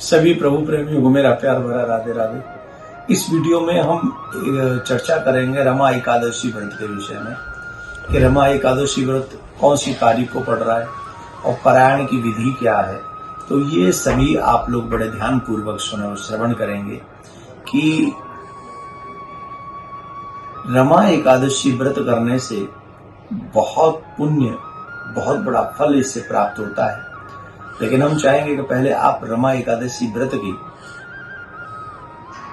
सभी प्रभु प्रेमियों को मेरा प्यार भरा राधे राधे। इस वीडियो में हम चर्चा करेंगे रमा एकादशी व्रत के विषय में कि रमा एकादशी व्रत कौन सी तारीख को पड़ रहा है और पारायण की विधि क्या है। तो ये सभी आप लोग बड़े ध्यान पूर्वक श्रवण करेंगे कि रमा एकादशी व्रत करने से बहुत पुण्य, बहुत बड़ा फल इससे प्राप्त होता है। लेकिन हम चाहेंगे कि पहले आप रमा एकादशी व्रत की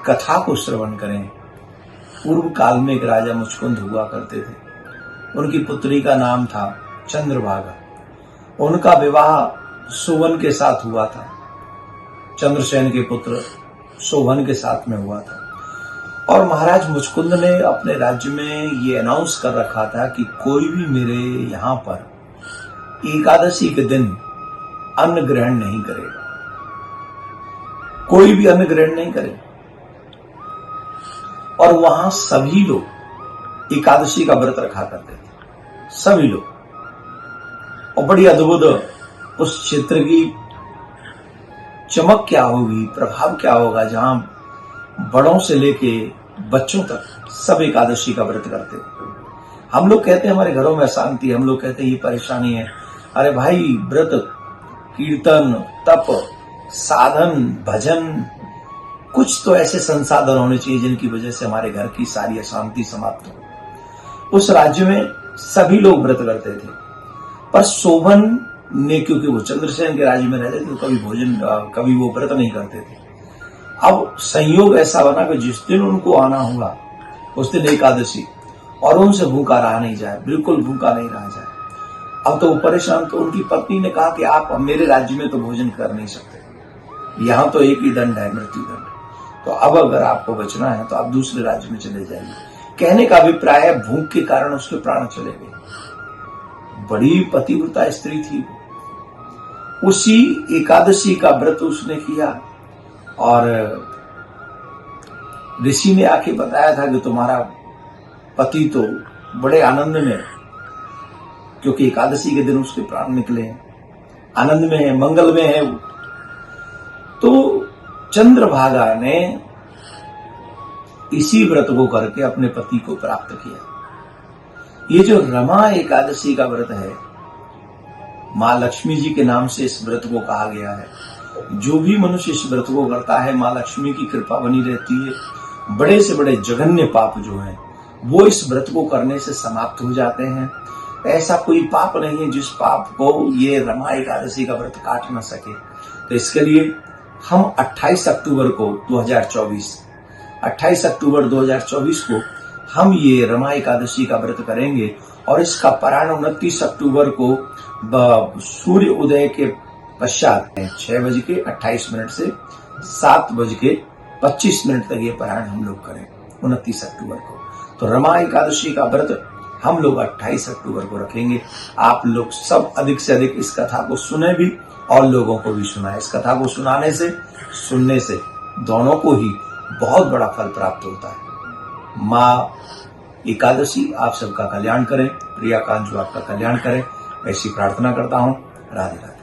कथा को श्रवण करें। पूर्व काल में एक राजा मुचकुंद हुआ करते थे। उनकी पुत्री का नाम था चंद्रभागा। उनका विवाह सोवन के साथ हुआ था। चंद्रसेन के पुत्र सोवन के साथ में हुआ था। और महाराज मुचकुंद ने अपने राज्य में ये अनाउंस कर रखा था कि कोई भी मेरे यहाँ पर एकादशी के दिन अन्न ग्रहण नहीं करेगा, कोई भी अन्न ग्रहण नहीं करेगा। और वहां सभी लोग एकादशी का व्रत रखा करते थे, सभी लोग। और बड़ी अद्भुत उस क्षेत्र की चमक क्या होगी, प्रभाव क्या होगा, जहां बड़ों से लेके बच्चों तक सब एकादशी का व्रत करते हैं। हम लोग कहते हैं हमारे घरों में अशांति, हम लोग कहते हैं ये परेशानी है। अरे भाई, व्रत, कीर्तन, तप, साधन, भजन, कुछ तो ऐसे संसाधन होने चाहिए जिनकी वजह से हमारे घर की सारी अशांति समाप्त हो। उस राज्य में सभी लोग व्रत करते थे, पर शोभन ने, क्योंकि वो चंद्रसेन के राज्य में रहते थे, तो कभी वो व्रत नहीं करते थे। अब संयोग ऐसा बना कि जिस दिन उनको आना हुआ उस दिन एकादशी, और उनसे भूखा रहा नहीं जाए, बिल्कुल भूखा नहीं रहा जाए। अब तो वो परेशान। तो उनकी पत्नी ने कहा कि आप मेरे राज्य में तो भोजन कर नहीं सकते, यहां तो एक ही दंड है, मृत्यु दंड। तो अब अगर आपको बचना है तो आप दूसरे राज्य में चले जाइए। कहने का अभिप्राय है भूख के कारण उसके प्राण चले गए। बड़ी पतिव्रता स्त्री थी। उसी एकादशी का व्रत उसने किया और ऋषि ने आके बताया था कि तुम्हारा पति तो बड़े आनंद में, क्योंकि एकादशी के दिन उसके प्राण निकले हैं, आनंद में है, मंगल में है वो। तो चंद्रभागा ने इसी व्रत को करके अपने पति को प्राप्त किया। ये जो रमा एकादशी का व्रत है, मां लक्ष्मी जी के नाम से इस व्रत को कहा गया है। जो भी मनुष्य इस व्रत को करता है, मां लक्ष्मी की कृपा बनी रहती है। बड़े से बड़े जघन्य पाप जो हैं वो इस व्रत को करने से समाप्त हो जाते हैं। ऐसा कोई पाप नहीं है जिस पाप को ये रमा एकादशी का व्रत काट न सके। तो इसके लिए हम 28 अक्टूबर 2024 को हम ये रमा एकादशी का व्रत करेंगे। और इसका पारायण 29 अक्टूबर को सूर्य उदय के पश्चात 6:28 से 7:25 तक ये पारायण हम लोग करें 29 अक्टूबर को। तो रमा एकादशी का व्रत हम लोग 28 अक्टूबर को रखेंगे। आप लोग सब अधिक से अधिक इस कथा को सुने भी और लोगों को भी सुनाए। इस कथा को सुनाने से, सुनने से दोनों को ही बहुत बड़ा फल प्राप्त होता है। माँ एकादशी आप सबका कल्याण करें, प्रिया कांजू आपका कल्याण करें, ऐसी प्रार्थना करता हूँ। राधे राधे।